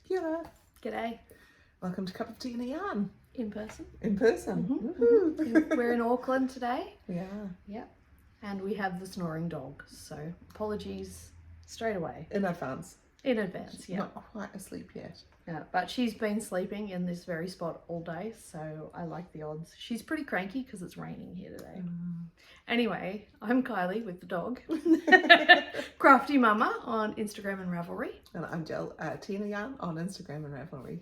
Kia ora. G'day. Welcome to Cup of Tea and a Yarn. In person. In person. Mm-hmm. We're in Auckland today. We are. Yep. And we have the snoring dog, so apologies straight away. In advance. In advance, She's yeah. not quite asleep yet. Yeah, but she's been sleeping in this very spot all day, so I like the odds. She's pretty cranky because it's raining here today. Anyway, I'm Kylie with the dog. Crafty Mama on Instagram and Ravelry. And I'm Jill, Tea and a Yarn on Instagram and Ravelry.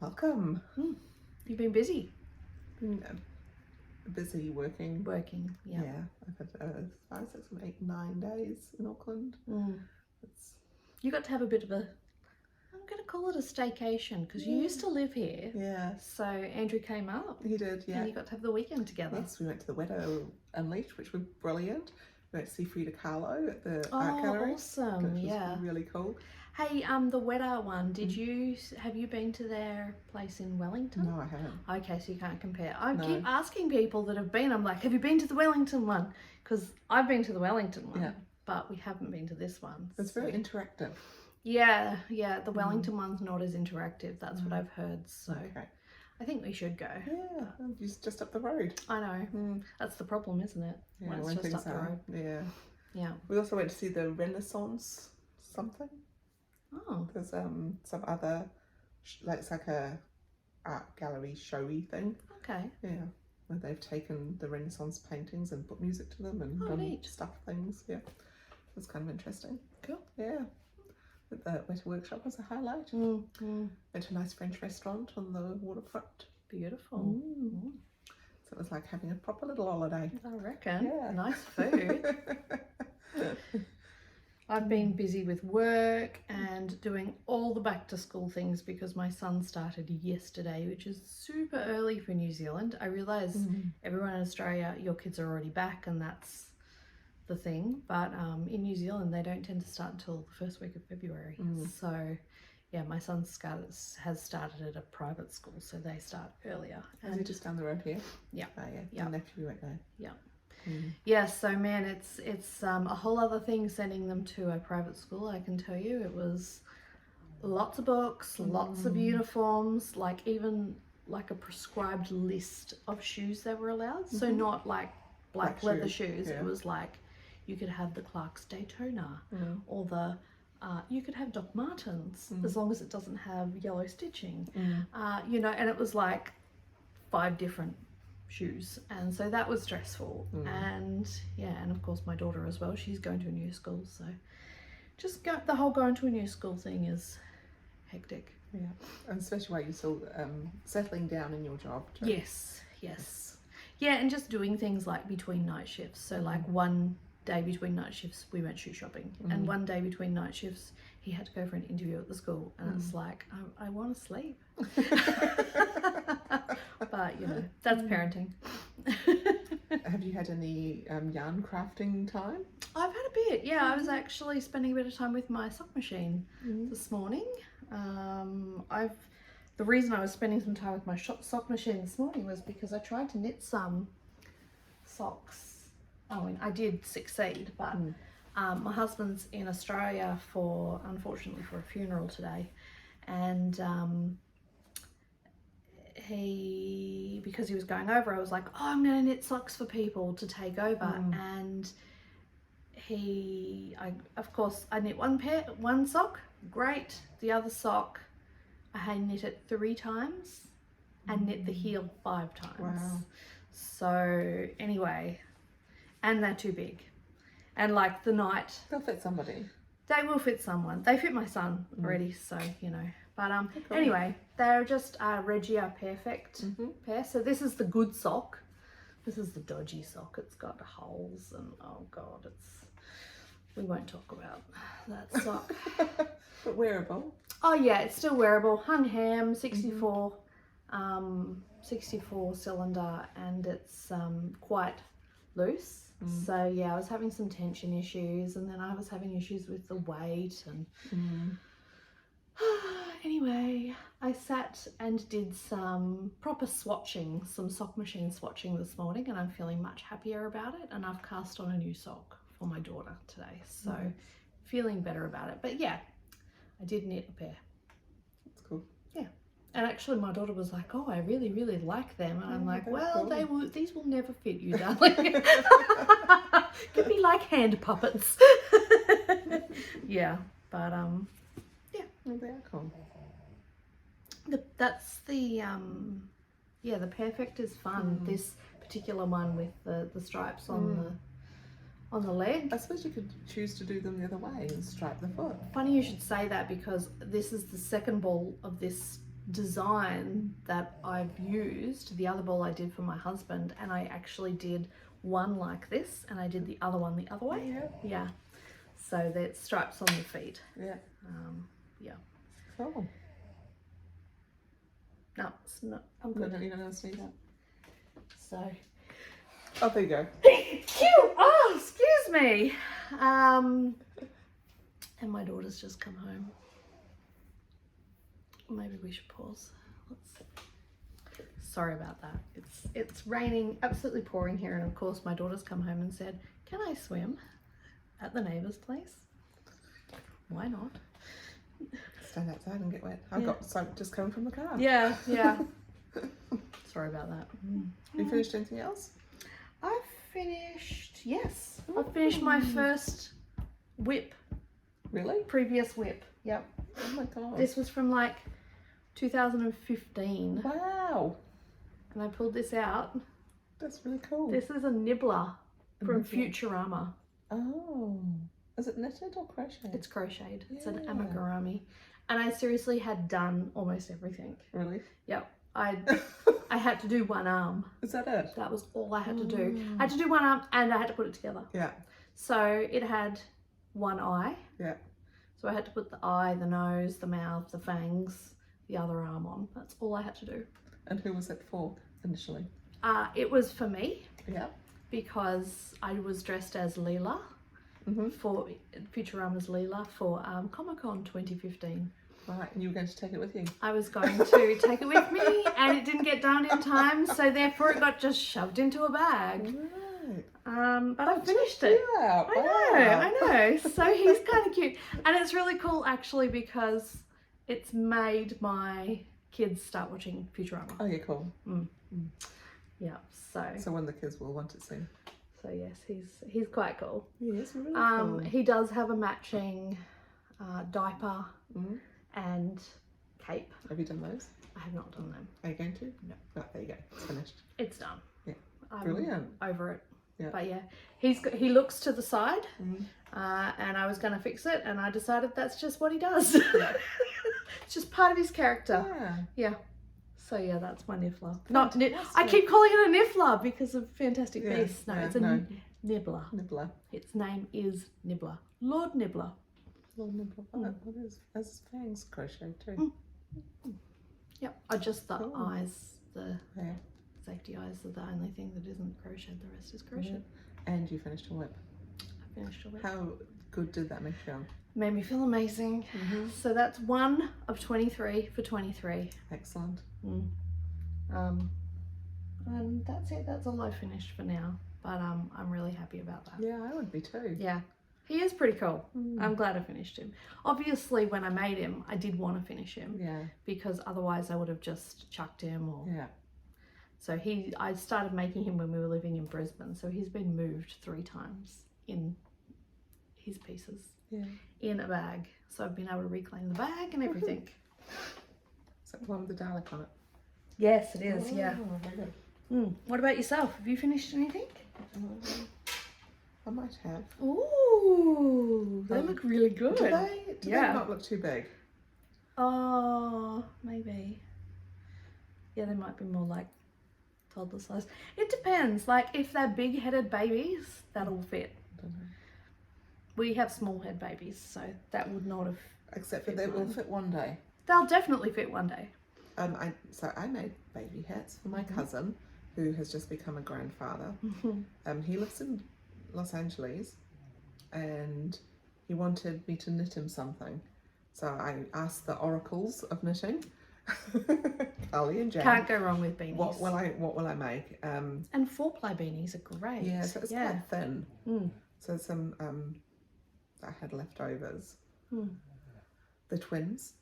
Welcome. You've been busy. Been busy working. Working, yeah. Yeah. I've had 5, 6, 8, 9 days in Auckland. It's... You got to have a bit of a, I'm going to call it a staycation, because you used to live here. Yeah. So Andrew came up. He did, yeah. And you got to have the weekend together. Yes, we went to the Widow Unleashed, which was brilliant. We went to see Frida Kahlo at the art gallery. Awesome, which yeah. was really cool. Hey, the Wedder one, have you been to their place in Wellington? No, I haven't. Okay, so you can't compare. I No. keep asking people that have been, I'm like, have you been to the Wellington one? Because I've been to the Wellington one, but we haven't been to this one. It's very interactive. Yeah, the Wellington one's not as interactive, that's what I've heard, so Okay. I think we should go. Yeah, it's just up the road. I know, that's the problem, isn't it? Yeah, When it's when just things up the are. road. Yeah. Yeah. We also went to see the Renaissance something. Oh. There's some other, it's like a art gallery showy thing. Okay. Yeah. Where they've taken the Renaissance paintings and put music to them and done neat. stuff things. Yeah. It's kind of interesting. Cool. Yeah. But the Weta workshop was a highlight. Went to a nice French restaurant on the waterfront. Beautiful. So it was like having a proper little holiday. I reckon. Yeah. Nice food. I've been busy with work and doing all the back to school things because my son started yesterday, which is super early for New Zealand. I realise everyone in Australia, your kids are already back and that's the thing, but in New Zealand they don't tend to start until the first week of February. So yeah, my son has started at a private school, so they start earlier. Is he just down the road here? Yeah. Oh yeah. My nephew went there. Yeah. Yeah, so man, it's a whole other thing sending them to a private school, I can tell you. It was lots of books, lots of uniforms, like even like a prescribed list of shoes they were allowed. So not like black leather shoes. It was like you could have the Clark's Daytona or the you could have Doc Martens as long as it doesn't have yellow stitching. You know, and it was like 5 different shoes, and so that was stressful. And yeah, and of course my daughter as well, she's going to a new school, so just the whole going to a new school thing is hectic. Yeah, and especially while you're still settling down in your job too. Yes, yeah, and just doing things like between night shifts. So like one day between night shifts we went shoe shopping, and one day between night shifts he had to go for an interview at the school, and it's like I want to sleep. But you know, that's parenting. Have you had any yarn crafting time? I've had a bit, yeah. I was actually spending a bit of time with my sock machine this morning. The reason I was spending some time with my sock machine this morning was because I tried to knit some socks. I mean, I did succeed, but my husband's in Australia unfortunately for a funeral today, and because he was going over, I was like, oh, I'm going to knit socks for people to take over. And of course, I knit one sock, great. The other sock, I had knit it 3 times and knit the heel 5 times. Wow. So anyway, and they're too big. And like the night, They'll fit somebody. they will fit someone. They fit my son already, so you know. But anyway, they're just Regia Perfect pair. So this is the good sock. This is the dodgy sock. It's got holes and oh god, we won't talk about that sock. But wearable. Oh yeah, it's still wearable. Hung ham, 64 cylinder, and it's quite loose. So yeah, I was having some tension issues, and then I was having issues with the weight, and anyway, I sat and did some proper swatching, some sock machine swatching this morning, and I'm feeling much happier about it. And I've cast on a new sock for my daughter today, so feeling better about it. But yeah, I did knit a pair. cool. And actually my daughter was like, oh, I really, really like them. And I'm like, they're well, cool. these will never fit you, darling. Could be like hand puppets. Yeah, but yeah. Oh, they are cool. That's the the Perfect is fun. This particular one with the stripes on the leg. I suppose you could choose to do them the other way and stripe the foot. Funny you should say that, because this is the second ball of this design that I've used. The other ball I did for my husband, and I actually did one like this and I did the other one the other way. Yeah. So there's stripes on the feet. Yeah. Yeah. Cool. No, it's not. I'm No, good. you don't know sneeze. So. Oh, there you go. Cute. Oh, excuse me. And my daughter's just come home. Maybe we should pause. Sorry about that. It's raining, absolutely pouring here, and of course my daughter's come home and said, "Can I swim at the neighbour's place?" Why not? Stand outside and get wet. I got soaked just coming from the car. Yeah. Sorry about that. You finished anything else? I've finished. Yes, I've finished my first whip. Really? Previous whip. Yep. Oh my god. This was from like 2015, Wow. and I pulled this out. That's really cool. This is a nibbler from nibbler. Futurama. Oh. Is it knitted or crocheted? It's crocheted. It's an Yeah. amigurumi. And I seriously had done almost everything. Really? Yep. I had to do one arm. Is that it? That was all I had to do. I had to do one arm and I had to put it together. Yeah. So it had one eye. Yeah. So I had to put the eye, the nose, the mouth, the fangs, the other arm on. That's all I had to do. And who was it for initially? It was for me Yeah. because I was dressed as Leela for Futurama's Leela for Comic-Con 2015. Right, and you were going to take it with you? I was going to take it with me, and it didn't get done in time, so therefore it got just shoved into a bag. Right. But I finished it. Yeah. I know. So he's kind of cute, and it's really cool actually because it's made my kids start watching Futurama. Oh, yeah, cool. Yeah. So when the kids will want it soon. So yes, he's quite cool. Yes, really cool. He does have a matching diaper and cape. Have you done those? I have not done them. Are you going to? No. Oh, there you go. It's finished. It's done. Yeah. I'm Brilliant. over it. Yeah. But yeah, he looks to the side, and I was going to fix it, and I decided that's just what he does. Yeah. It's just part of his character. Yeah. So yeah, that's my niffler. Not Fantastic. I keep calling it a niffler because of Fantastic Yeah, Beasts. No, yeah, it's a no. nibbler. Nibbler. Its name is Nibbler. Lord Nibbler. Little nibbler. What is his fangs crocheted too? Yep. I just the Cool. eyes, the Yeah. safety eyes are the only thing that isn't crocheted. The rest is crocheted. And you finished a whip. I finished all it. How good did that make you feel? Made me feel amazing. So that's 1 of 23 for 23. Excellent. And that's it. That's all I finished for now. But I'm really happy about that. Yeah, I would be too. Yeah. He is pretty cool. I'm glad I finished him. Obviously, when I made him, I did want to finish him. Yeah. Because otherwise I would have just chucked him. Yeah. So I started making him when we were living in Brisbane. So he's been moved 3 times in his pieces. Yeah. In a bag. So I've been able to reclaim the bag and everything. Is that the one with the Dalek on it? Yes, it is. Yeah. Oh, very good. What about yourself? Have you finished anything? I might have. Ooh, they look really good. Do they not look too big? Oh, maybe. Yeah, they might be more like toddler size. It depends. Like if they're big-headed babies, that'll fit. I don't know. We have small-head babies, so that would not have. Except that they will fit one day. They'll definitely fit one day. I made baby hats for my cousin, who has just become a grandfather. He lives in Los Angeles, and he wanted me to knit him something. So I asked the oracles of knitting, Kylie and Jan. Can't go wrong with beanies. What will I make? And 4-ply beanies are great. Yeah, so it's quite thin. So some I had leftovers. The twins.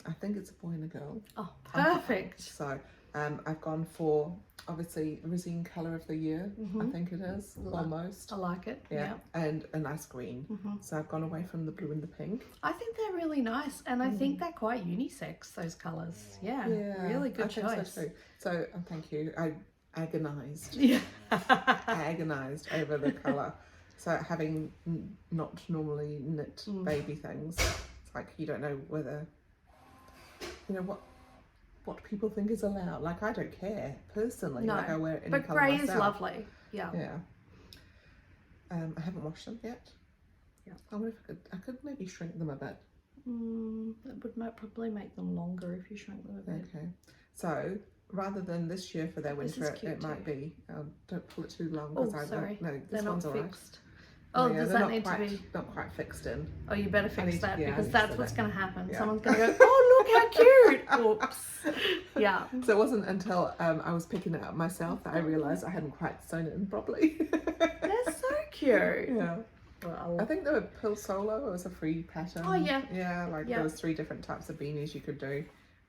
I think it's a boy and a girl. Oh, perfect. So I've gone for obviously Rosine colour of the year. I think it is almost. I like it. Yeah, and a nice green. So I've gone away from the blue and the pink. I think they're really nice, and I think they're quite unisex. Those colours. Yeah, really good choice. Think so too. So thank you. I agonised. Yeah. Agonised over the colour. So having not normally knit baby things, it's like you don't know whether, you know, what people think is allowed. Like I don't care personally. No, like I wear it any but colour grey myself. is lovely. Yeah. Yeah. I haven't washed them yet. Yeah. I wonder if I could maybe shrink them a bit. It would probably make them longer if you shrink them a bit. Okay. So rather than this year for their This winter, is cute it might too. be. Don't pull it too long Oh, because I sorry. don't. No, They're this not one's alright. fixed. Oh, yeah, does they're that not need quite, to be? not quite fixed in? Oh, you better fix need- that yeah, I because need to that's do what's that. going to happen. Yeah. Someone's going to go, oh, look how cute. Oops. Yeah. So it wasn't until I was picking it up myself that I realised I hadn't quite sewn it in properly. They're so cute. Yeah. Well, I think they were Pill Solo. It was a free pattern. Oh, yeah. Yeah, like Yeah. there was 3 different types of beanies you could do.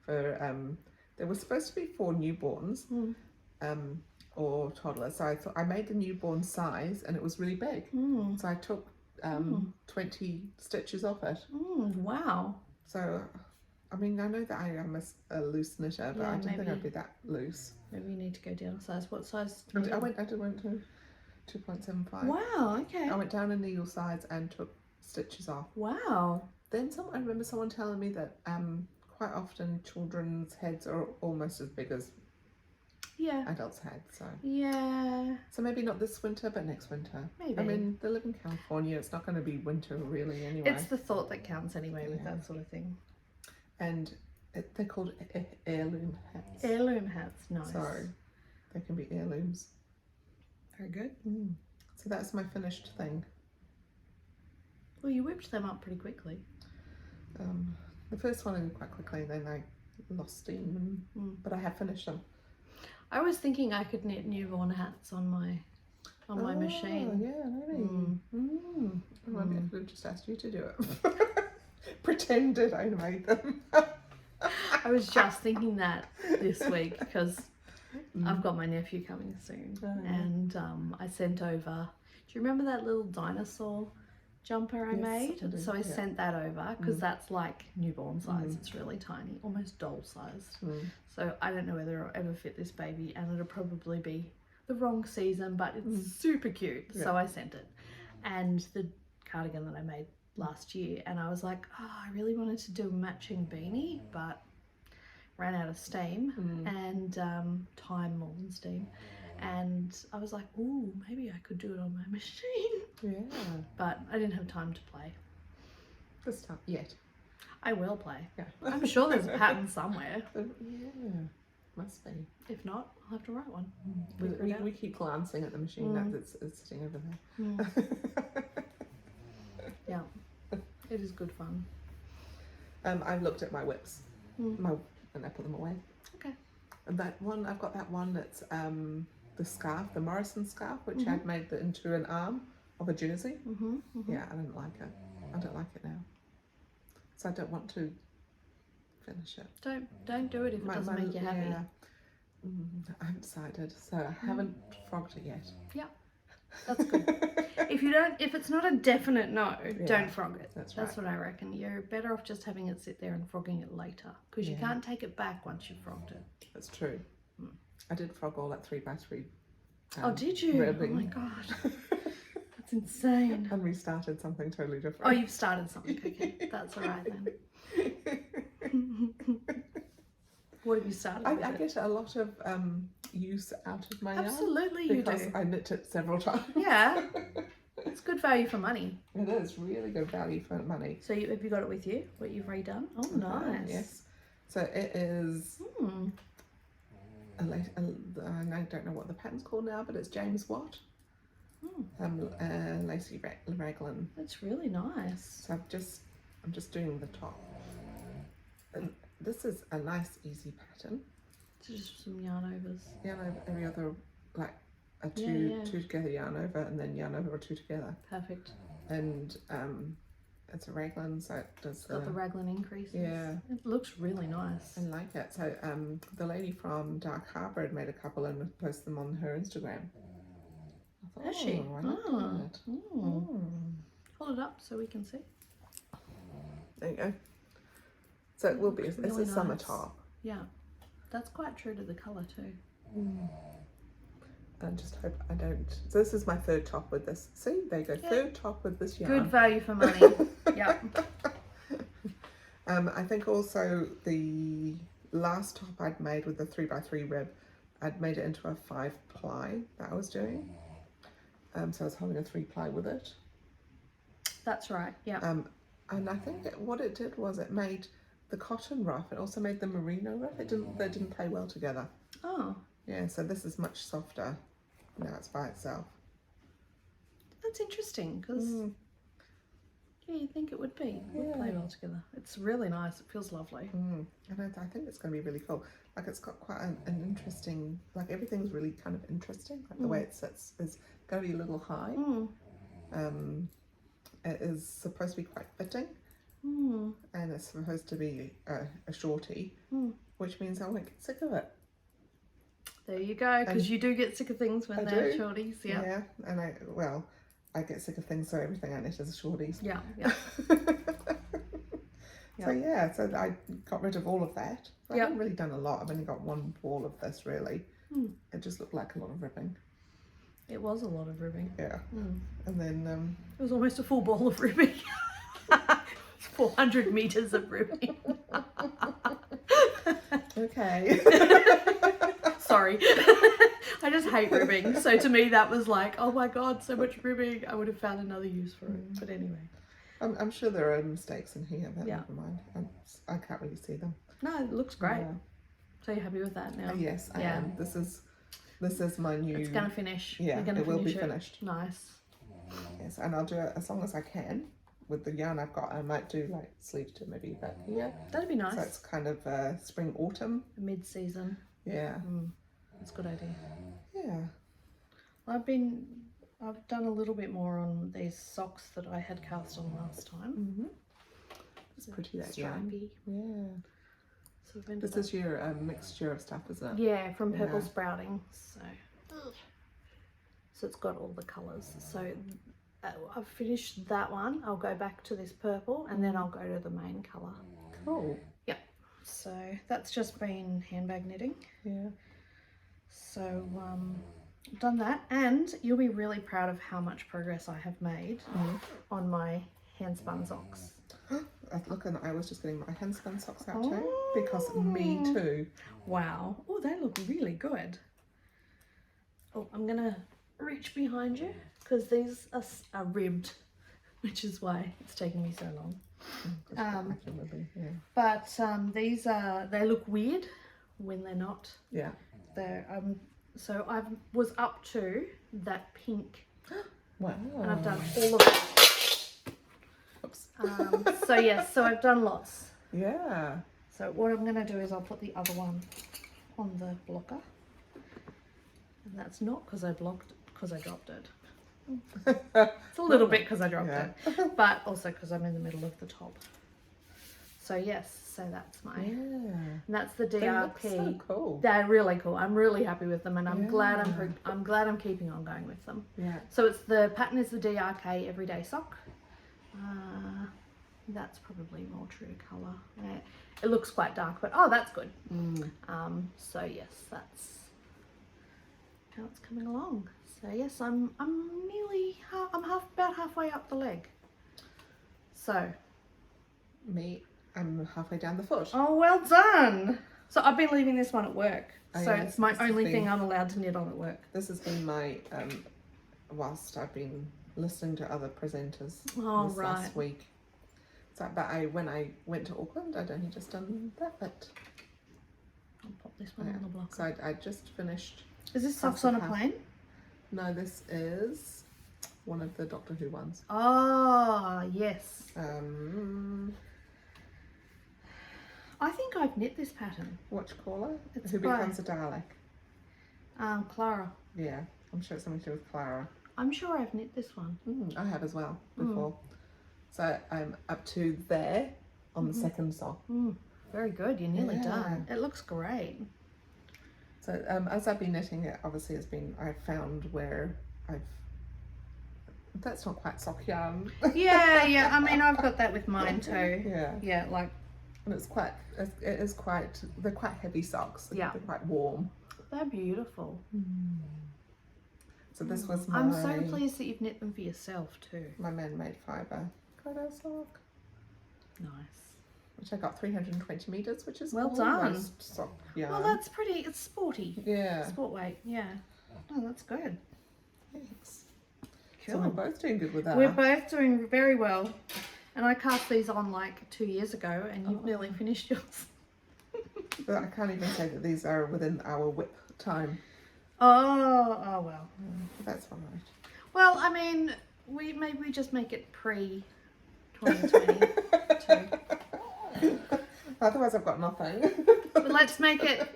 For they were supposed to be for newborns, or toddlers. So I thought I made the newborn size, and it was really big. So I took 20 stitches off it. Wow. So, I mean, I know that I am a loose knitter, but Yeah, I didn't think maybe. I'd be that loose. Maybe you need to go down a size. What size? I went to 2.75. Wow. Okay. I went down a needle size and took stitches off. Wow. Then I remember someone telling me that quite often children's heads are almost as big as Yeah. adults' heads. Yeah. So maybe not this winter, but next winter. Maybe. I mean, they live in California. It's not going to be winter really anyway. It's the thought that counts anyway with Yeah. that sort of thing. And they're called heirloom hats. Heirloom hats. Nice. So they can be heirlooms. Very good. So that's my finished thing. Well, you whipped them up pretty quickly. The first one I did quite quickly, then I lost steam, but I have finished them. I was thinking I could knit newborn hats on my machine. Yeah, maybe. Maybe I could have just asked you to do it. Pretended I made them. I was just thinking that this week because I've got my nephew coming soon, and I sent over. Do you remember that little dinosaur jumper I Yes, made? I do, So I yeah. sent that over because that's like newborn size. It's really tiny, almost doll sized. So I don't know whether it'll ever fit this baby, and it'll probably be the wrong season, but it's super cute. Yeah. So I sent it, and the cardigan that I made last year, and I was like, oh, I really wanted to do a matching beanie, but ran out of steam and time more than steam, and I was like, ooh, maybe I could do it on my machine, Yeah. but I didn't have time to play. This time, yet. I will play. Yeah. I'm sure there's a pattern somewhere. Yeah. Must be. If not, I'll have to write one. We keep glancing at the machine that's sitting over there. Yeah, it is good fun. I've looked at my whips, and I put them away. Okay. And that one, I've got that one that's the scarf, the Morrison scarf, which I'd made into an arm of a jersey. Yeah, I didn't like it. I don't like it now. So I don't want to finish it. Don't do it if it doesn't make you happy. Yeah. I haven't decided, so I haven't frogged it yet. Yeah, that's good. If it's not a definite no, don't frog it. That's That's what I reckon. You're better off just having it sit there and frogging it later because you can't take it back once you've frogged it. That's true. I did frog all that 3x3. Oh, did you? ribbing. Oh my god, that's insane. And restarted something totally different. Oh, you've started something. Okay, that's all right then. What have you started with I it? get a lot of use out of my yarn. Absolutely, you Because do. I knit it several times. Yeah, it's good value for money. It is really good value for money. So have you got it with you? What you've redone? Oh, nice. Yes. So it is. I don't know what the pattern's called now, but it's James Watt. Lacy Raglan. That's really nice. So I'm just doing the top. And this is a nice, easy pattern. So just some yarn overs. Yarn over every other, like a two Yeah. together yarn over, and then yarn over or 2 together. Perfect. And it's a raglan, so it does It's got the raglan increases. Yeah. It looks really nice. I like it. So the lady from Dark Harbour had made a couple and posted them on her Instagram. I thought, Has she? I like that. Hold it up so we can see. There you go. So it will be, Looks it's really a summer nice. top. Yeah, that's quite true to the colour too. I just hope I don't. So this is my third top with this. See, there you go. Yeah. Third top with this yarn. Good value for money. Yeah. I think also the last top I'd made with the 3x3 rib, I'd made it into a 5-ply that I was doing. So I was holding a 3-ply with it. That's right. Yeah. And I think what it did was it made the cotton rough. It also made the merino rough. They didn't play well together. Oh, Yeah. So this is much softer. Now it's by itself. that's interesting because yeah, you'd think it would be. It would Yeah. play well together. It's really nice. It feels lovely. And I think it's going to be really cool. Like it's got quite an interesting, like everything's really kind of interesting. Like the way it sits is going to be a little high. It is supposed to be quite fitting. And it's supposed to be a shorty, which means I won't get sick of it. There you go, because you do get sick of things when I they're do. shorties. Yeah. Yeah, and I get sick of things, so everything I knit is shorties. Yeah. Yeah. So I got rid of all of that. I haven't really done a lot. I've only got one ball of this really. It just looked like a lot of ribbing. It was a lot of ribbing. Yeah. And then It was almost a full ball of ribbing. 400 meters of ribbing. okay. Sorry. I just hate ribbing. So to me that was like, oh my god, so much ribbing. I would have found another use for it. But anyway. I'm sure there are mistakes in here, but Yeah. never mind. I can't really see them. No, it looks great. Yeah. So you're happy with that now? Yes, I Yeah. am. This is my new. It's gonna finish. Yeah, You're gonna it will be finish it. finished. Nice. Yes, and I'll do it as long as I can with the yarn I've got. I might do like sleeves to maybe back here. That'd be nice. So it's kind of spring autumn. Mid-season. Yeah. That's a good idea. Yeah. I've done a little bit more on these socks that I had cast on last time. It's pretty that yarn. Stripy. Yeah. So I've ended This is your mixture of stuff, isn't it? yeah, from Purple Yeah. Sprouting. So it's got all the colours. So I've finished that one. I'll go back to this purple and then I'll go to the main colour. Cool. Yep. So that's just been handbag knitting. Yeah. So I've done that, and you'll be really proud of how much progress I have made on my hand spun socks. Look, and I was just getting my hand spun socks out too, because me too. Wow. Oh, they look really good. Oh, I'm gonna reach behind you because these are ribbed, which is why it's taken me so long. But they look weird when they're not. Yeah. They're so I was up to that pink. Wow. And I've done all of it. Oops. So yes, so I've done lots. Yeah. So what I'm going to do is I'll put the other one on the blocker. And that's not because I dropped it. It's a little bit because I dropped it. But also because I'm in the middle of the top. So yes, so that's my... And that's the DRP. They look so cool. They're really cool. I'm really happy with them, and I'm glad I'm keeping on going with them. Yeah. So it's the pattern is the DRK Everyday Sock. That's probably more true to colour. Yeah, it looks quite dark, but oh, that's good. So yes, that's how it's coming along. So yes, I'm about halfway up the leg. So I'm halfway down the foot. oh, well done. So I've been leaving this one at work. Oh, So yes, it's my this has only been- thing I'm allowed to knit on at work. This has been my whilst I've been listening to other presenters Oh, right. last week. So, but when I went to Auckland, I'd only just done that bit. I'll pop this one on the block. So I just finished. Is this half socks on a and half. plane? No, this is one of the Doctor Who ones. Oh, yes. I think I've knit this pattern. Watch caller. It's Who by- becomes a Dalek? Clara. Yeah, I'm sure it's something to do with Clara. I'm sure I've knit this one. I have as well before. So I'm up to there on the second sock. Very good. You're nearly Yeah. done. It looks great. So as I've been knitting it, obviously I've found where that's not quite sock yarn. Yeah. I mean, I've got that with mine too. Yeah. Yeah, like. And they're quite heavy socks. Yeah. They're quite warm. They're beautiful. So this was I'm so pleased that you've knit them for yourself too. my man-made fibre Kodo sock, Nice. which I got 320 meters, which is Well done. almost sock yarn. Well, that's pretty. It's sporty. Yeah. Sport weight. Yeah. Oh, that's good. Thanks. Cool. So we're both doing good with that. We're both doing very well. And I cast these on like 2 years ago, and you've nearly finished yours. But I can't even say that these are within our whip time. Oh well. That's all right. Well, I mean, maybe we just make it pre 2022. Otherwise, I've got nothing. But let's make it.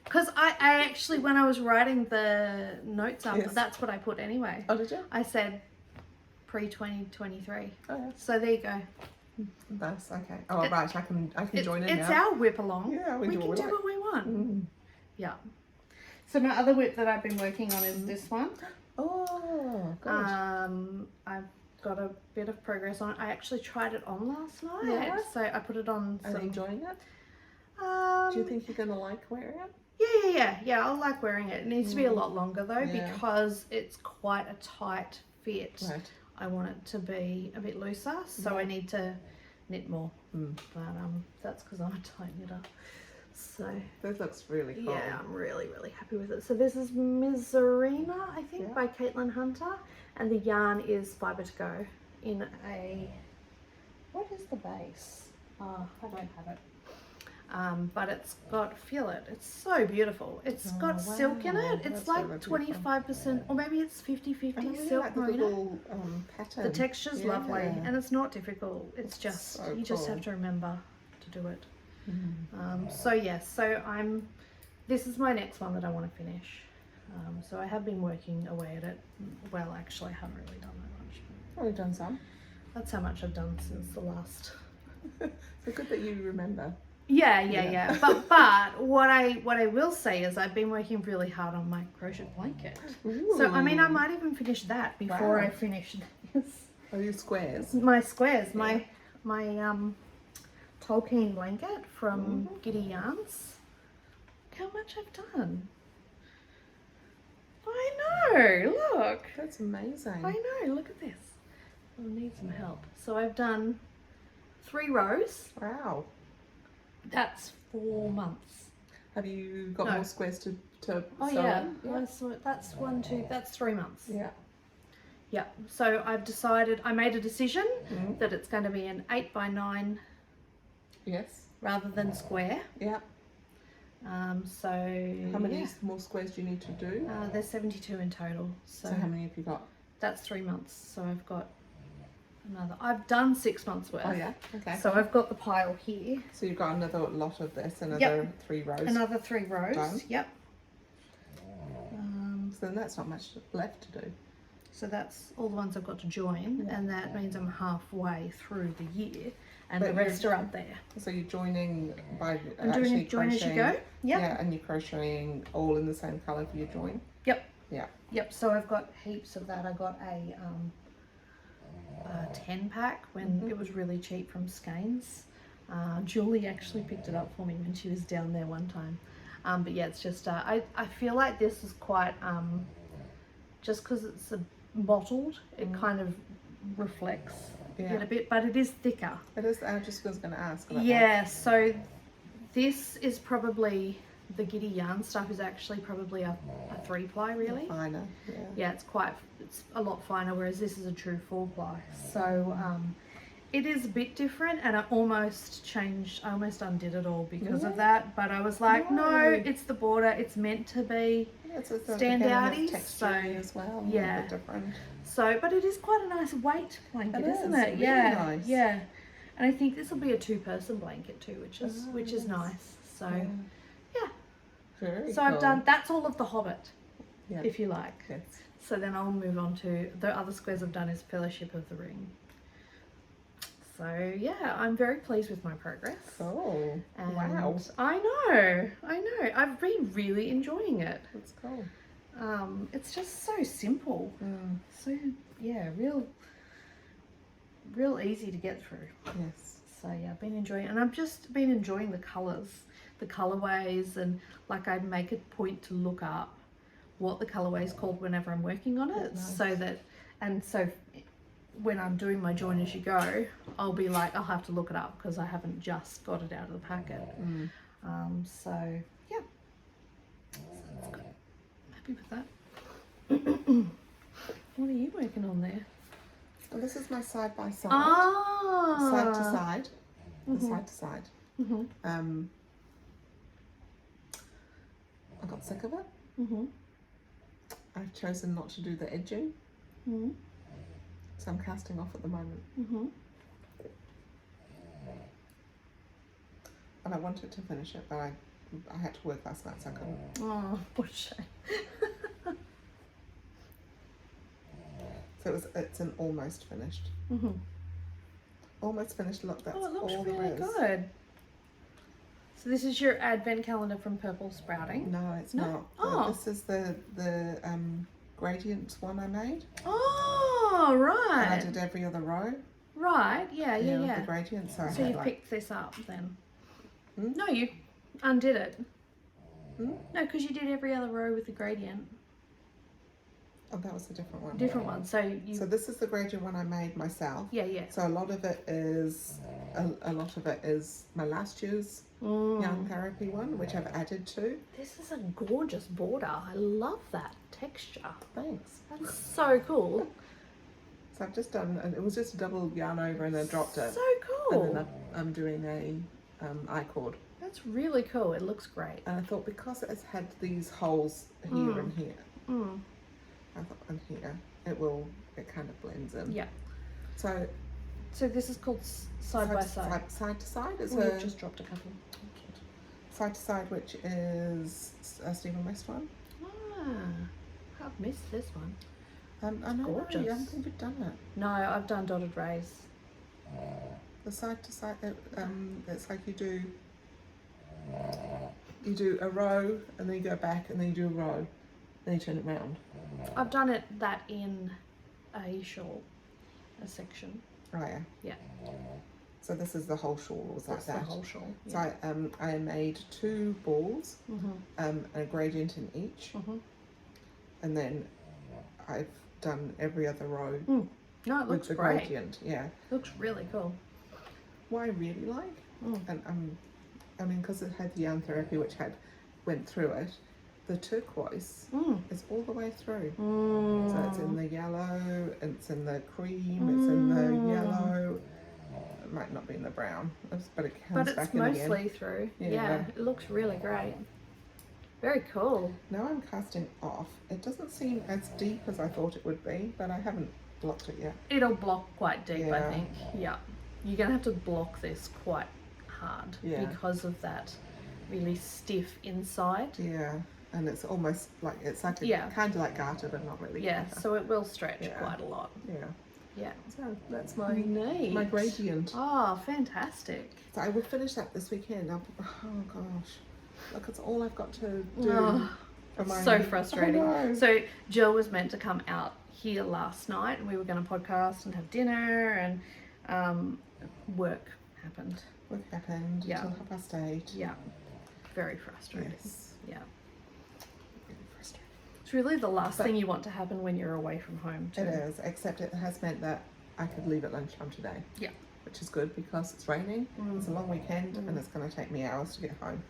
Because I actually, when I was writing the notes up, Yes. that's what I put anyway. Oh, did you? I said pre 2023. Oh, yeah. So there you go. Nice. Okay. Oh, right. I can join in It's now. our whip along. Yeah, we can do do what we like. what we want. Yeah. So my other whip that I've been working on is this one. Oh, good. I've got a bit of progress on it. I actually tried it on last night. Yeah. So I put it on Are you some. enjoying it? Do you think you're going to like wearing it? Yeah, I like wearing it. It needs to be a lot longer though, Yeah. because it's quite a tight fit. Right. I want it to be a bit looser, so Yeah. I need to knit more. Mm. But that's because I'm a tight knitter. So This looks really cool. yeah, I'm really happy with it. So this is Miserina, I think, Yeah. by Caitlin Hunter, and the yarn is Fibre to Go in a. What is the base? Oh, I don't have it. But it's got, feel it, it's so beautiful. It's got silk in it. It's That's like really beautiful. 25%, or maybe it's 50-50 I really silk like the merino. little pattern. The texture's lovely, Yeah. and it's not difficult. It's just, so you just cool. have to remember to do it. Mm. So yes, this is my next one that I want to finish. So I have been working away at it. Well, actually, I haven't really done that much. Oh, you've done some. That's how much I've done since the last. So good that you remember. Yeah. But what I will say is I've been working really hard on my crochet blanket. So I mean, I might even finish that before Wow. I finish this. Are you squares? My squares, my Tolkien blanket from Giddy Yarns. Look how much I've done. I know, look. That's amazing. I know, look at this. I'll need some help. So I've done 3 rows. Wow. That's 4 months. Have you got No. more squares to Oh sew yeah, in? that's 1, 2, that's 3 months. Yeah. Yeah, so I've decided, I made a decision Mhm. that it's going to be an 8x9 Yes. rather than square. Yeah. So How many yeah. more squares do you need to do? There's 72 in total. So, So how many have you got? that's 3 months. So I've got another. I've done 6 months worth. Oh yeah. Okay. So I've got the pile here. So you've got another lot of this, another 3 rows. Another 3 rows. Done. Yep. So then that's not much left to do. So that's all the ones I've got to join, Yeah. and that means I'm halfway through the year, and But the rest are up there. So you're joining by I'm doing actually a join as you crocheting. go. Yep. Yeah, and you're crocheting all in the same colour for your join. Yep. So I've got heaps of that. I got a 10 pack when it was really cheap from Skeins. Julie actually picked it up for me when she was down there one time. But yeah, it's just I feel like this is quite just because it's mottled, it kind of reflects it a bit, but it is thicker. It is. I just was going to ask about that. Yeah, so this is probably, the Giddy Yarn stuff is actually probably a 3-ply really. Finer. Yeah. Yeah, it's a lot finer, whereas this is a true 4-ply. So it is a bit different, and I almost undid it all because of that, but I was like, no, it's the border, it's meant to be. It's a standouty, texture so, as well. yeah. A bit different. So, but it is quite a nice weight blanket, It isn't is, it? really Yeah, nice. yeah. And I think this will be a 2-person blanket too, which is yes. nice. So, Yeah. Very so cool. I've done, that's all of the Hobbit, Yeah. if you like. Yes. So then I'll move on to the other squares I've done is Fellowship of the Ring. So yeah, I'm very pleased with my progress. Cool. And Wow. I know. I've been really enjoying it. That's cool. It's just so simple. Mm. So yeah, real easy to get through. Yes. So yeah, I've been enjoying it. And I've just been enjoying the colours, the colourways, and like I make a point to look up what the colourway is called whenever I'm working on it. Nice. So when I'm doing my join as you go, I'll be like, I'll have to look it up because I haven't just got it out of the packet. So yeah, so that's good. Happy with that. What are you working on there? Well, this is my side by side. Ah, Side to side. The side to side. I got sick of it. I've chosen not to do the edging. So I'm casting off at the moment. And I wanted to finish it, but I had to work last night, so I couldn't. Oh, what a shame. So it's an almost finished. Almost finished look. That's Oh, it looks all really there is. good. So this is your advent calendar from Purple Sprouting. No, it's No? not. Oh. This is the gradient one I made. Oh, And I right. did every other row. Right, yeah. The gradient. So I So had you like, picked this up then? Hmm? No, you undid it. Hmm? No, because you did every other row with the gradient. oh, that was a different one. Different one. So you. So this is the gradient one I made myself. Yeah. So a lot of it is my last year's yarn therapy one, which I've added to. This is a gorgeous border. I love that texture. Thanks. That's so cool. So I've just done, and it was just a double yarn over and then dropped it. So cool. And then I'm doing a I-cord. That's really cool. It looks great. And I thought because it has had these holes here and here, I thought and here, it kind of blends in. Yeah. So this is called side by side. Side to side is You've just dropped a couple. side to side, which is a Stephen West one. Ah, I've missed this one. I know, gorgeous. I don't think you've done it. No, I've done dotted rays. The side to side, it's like you do a row and then you go back and then you do a row, then you turn it round. I've done that in a shawl, a section. Oh yeah. Yeah. So this is the whole shawl, was like That's that. the whole shawl. So I made 2 balls, Mm-hmm. a gradient in each, and then I've done every other row No, it with looks the great. gradient. Yeah. Looks really cool. What I really like, and I mean, because it had the yarn therapy, which went through it, the turquoise is all the way through. So it's in the yellow, it's in the cream, it's in the yellow. It might not be in the brown, but it comes But back it's in mostly again. through. Yeah. Yeah, it looks really great. Very cool. Now I'm casting off. It doesn't seem as deep as I thought it would be, but I haven't blocked it yet. It'll block quite deep, I Yeah. think. Yeah. You're going to have to block this quite hard because of that really stiff inside. Yeah, and it's almost like kind of like garter, but not really. Yeah, garter. so it will stretch Yeah. quite a lot. Yeah. Yeah. So that's my Neat. gradient. Oh, fantastic. So I will finish that this weekend. Oh gosh, look, it's all I've got to do. Oh, for my so frustrating. I know. So Jill was meant to come out here last night and we were going to podcast and have dinner and work happened. What happened? Yeah. Till 8:30. Yeah. Very frustrating. Yes. Yeah. Really frustrating. It's really the last But- thing you want to happen when you're away from home too. It is, except it has meant that I could leave at lunchtime today. Yeah. Which is good because it's raining. It's a long weekend and it's going to take me hours to get home.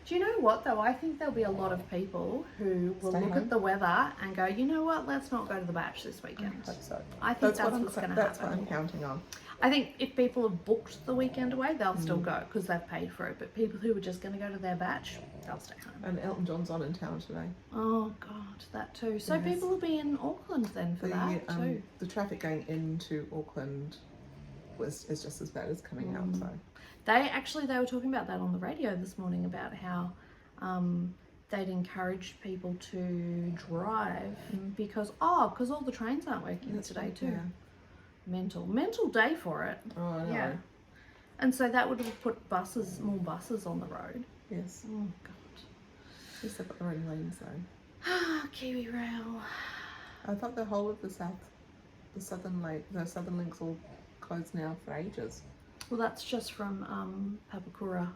Do you know what though? I think there'll be a lot of people who will Stay look home. at the weather and go, you know what, let's not go to the batch this weekend. I hope so. I think that's what what's going to That's what happen. I'm counting on. I think if people have booked the weekend away, they'll still go because they've paid for it. But people who are just going to go to their batch, they'll stay home. And Elton John's on in town today. Oh God, that too. So Yes. people will be in Auckland then for that too. The traffic going into Auckland is just as bad as coming out. So They were talking about that on the radio this morning about how they'd encouraged people to drive because all the trains aren't working That's today right, too. yeah. mental day for it. Oh, I know. Yeah. And so that would have put more buses on the road. Yes. Oh God. At least they've got their own lanes though. Kiwi Rail. I thought the whole of the southern links all closed now for ages. Well, that's just from Papakura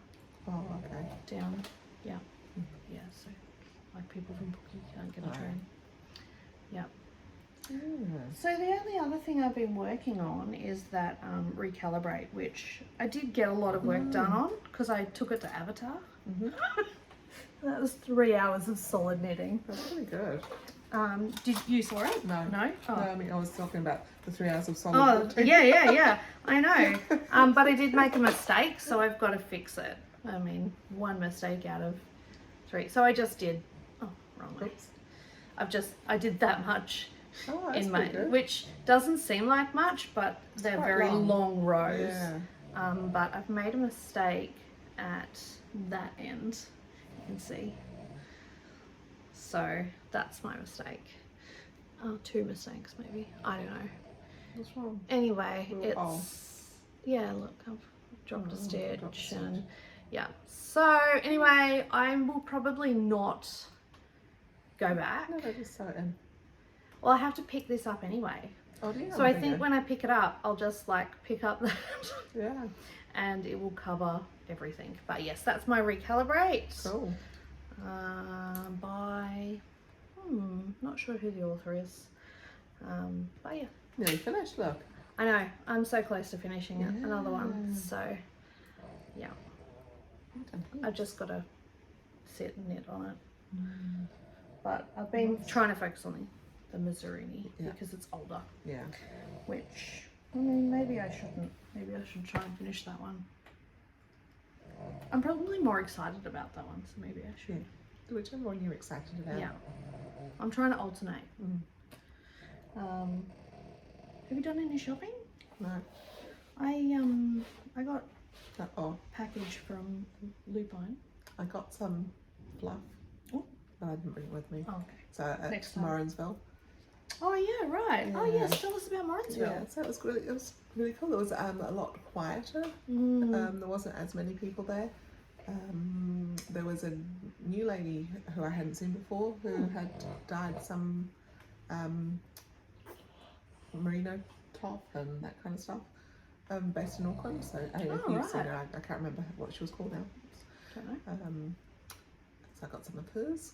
Oh, okay. down. Yeah. Yeah. So, like people from Pookie can't get a Right. train. Yeah. Yeah. So the only other thing I've been working on is that recalibrate, which I did get a lot of work done on because I took it to Avatar. Mm-hmm. That was 3 hours of solid knitting. That's really good. Did you saw it? No. No? Oh. No, I mean, I was talking about the 3 hours of solid Oh, knitting. yeah. I know. But I did make a mistake, so I've got to fix it. I mean, 1 mistake out of 3. So I just did. Oh, wrong way. Oops. I did that much Oh, that's in pretty good. which doesn't seem like much, but they're quite very long. rows. Yeah. But I've made a mistake at that end. You can see. So that's my mistake. 2 mistakes maybe. I don't know. What's wrong? Anyway, Oh. it's yeah. Look, I've dropped a stitch dropped a stitch. and yeah. So anyway, I will probably not go back. No, they just sew it in. Well, I have to pick this up anyway. Oh, yeah. So I think when I pick it up, I'll just like pick up that Yeah. and it will cover everything. But yes, that's my recalibrate. Cool. By not sure who the author is. But yeah. Nearly finished, look. I know, I'm so close to finishing it, another one. Yeah. So yeah, Well done. I've just got to sit and knit on it. But I've been trying to focus on the Missouri Yeah. because it's older, Yeah. which I mean maybe I shouldn't. Maybe I should try and finish that one. I'm probably more excited about that one, so maybe I should. Whichever one you're excited about. Yeah. I'm trying to alternate. Have you done any shopping? No. I got Oh, a package from Lupine. I got some fluff. Oh. But I didn't bring it with me. Oh, okay. So at Next time. Morrinsville. Oh yeah, right. Oh Yeah. yes, tell us about Morrinsville. Yeah, so it was really cool. It was a lot quieter. There wasn't as many people there. There was a new lady who I hadn't seen before who had dyed some merino top and that kind of stuff, based in Auckland. So I don't know if you've seen her. I can't remember what she was called now. Don't know. So I got some of hers,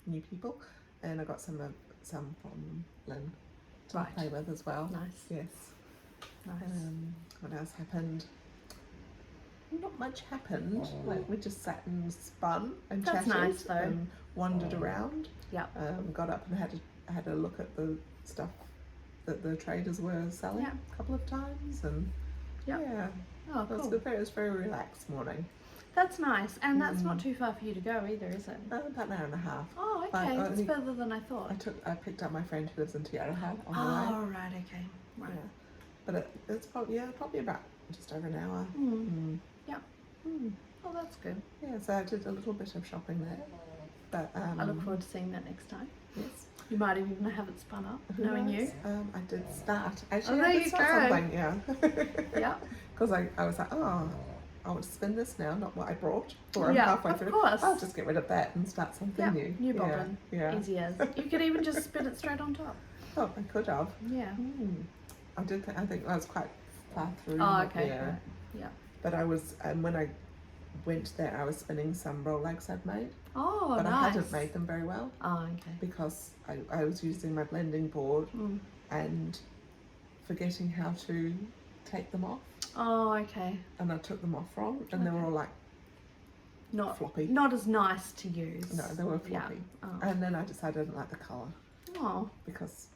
new people, and I got some from Lynn to Right. play with as well. Nice. Yes. Nice. What else happened? Not much happened. Like we just sat and spun and That's chatted nice, though. and wandered around. Yeah. Got up and had a look at the stuff that the traders were selling a couple of times, and Yeah. Oh, it was cool. good. It was a very relaxed morning. That's nice, and that's not too far for you to go either, is it? About an hour and a half. Oh, But okay. I It's think- further than I thought. I picked up my friend who lives in Te Aroha on the way. Oh, right. Okay. Right. Yeah. But it's probably about just over an hour. Yeah. Oh, that's good. Yeah, so I did a little bit of shopping there. But I look forward to seeing that next time. yes. You might even have it spun up, Who knowing knows? you. I did start. Actually, Oh, there I did you start go. something, yeah. Yeah. Because I was like, oh, I want to spin this now, not what I brought. Or I'm Yeah, halfway of through. course. I'll just get rid of that and start something Yeah, new. new bobbin. Yeah. Easy as. You could even just spin it straight on top. Oh, I could have. Yeah. I did. I think I was quite far through. Oh, okay. Yeah. Right. Yeah. But I was, when I went there, I was spinning some roll legs I'd made. Oh, But nice. I hadn't made them very well Oh, okay. because I was using my blending board and forgetting how to take them off. Oh, okay. And I took them off wrong, and they were all like floppy. Not as nice to use. No, they were floppy. Yeah. Oh. And then I decided I didn't like the colour Oh. because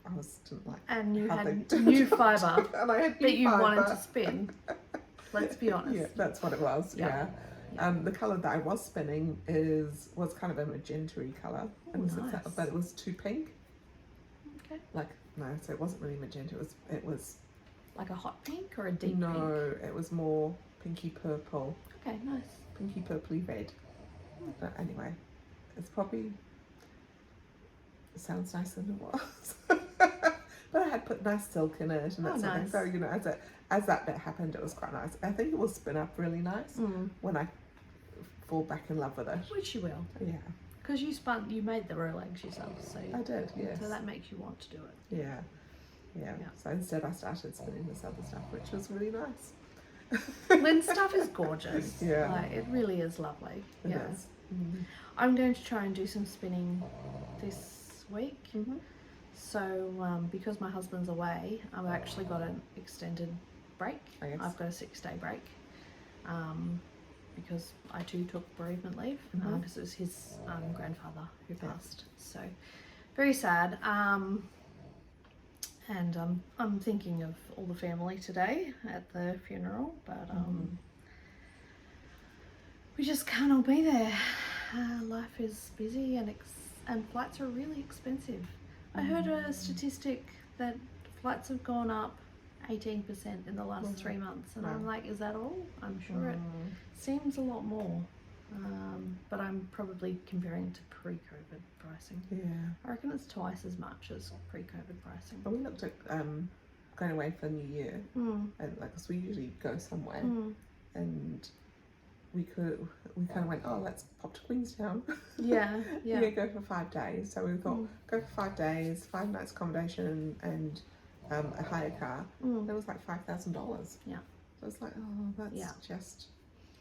I didn't like And you how had they new fibre and I had that you new wanted fibre. to spin. Let's be honest. Yeah, that's what it was. Yeah. Yeah. The colour that I was spinning was kind of a magenta-y colour, nice. but it was too pink. Okay. Like no, so it wasn't really magenta. It was Like a hot pink or a deep pink? no, it was more pinky purple, Okay, nice. pinky purpley red. But anyway, it sounds nicer than it was. But I had nice silk in it and Oh, that sort of thing. nice. So, you know, as that bit happened, it was quite nice. I think it will spin up really nice when I fall back in love with it. Which you will. Yeah. Because you made the row legs yourself, so I did, yes. so that makes you want to do it. Yeah. Yeah. So instead I started spinning this other stuff, which was really nice. Lynn stuff is gorgeous. Yeah. Like, it really is lovely. It Yeah. is. Mm-hmm. I'm going to try and do some spinning this week. Mm-hmm. So because my husband's away, I've actually got an extended break. I guess. I've got a 6-day break. Because I too took bereavement leave because it was his grandfather who passed. So very sad. And I'm thinking of all the family today at the funeral, but we just can't all be there. Life is busy and flights are really expensive. I heard a statistic that flights have gone up 18% in the last 3 months, and I'm like, is that all? I'm sure it seems a lot more, but I'm probably comparing to pre-COVID pricing. Yeah. I reckon it's twice as much as pre-COVID pricing. Well, we looked at going away for New Year, and like, 'cause we usually go somewhere, and we kind of went, oh, let's pop to Queenstown. Yeah. You go for 5 days. So we thought, go for 5 days, 5 nights accommodation, and a hire car. That was like $5,000. Yeah. So it's like, oh, that's just,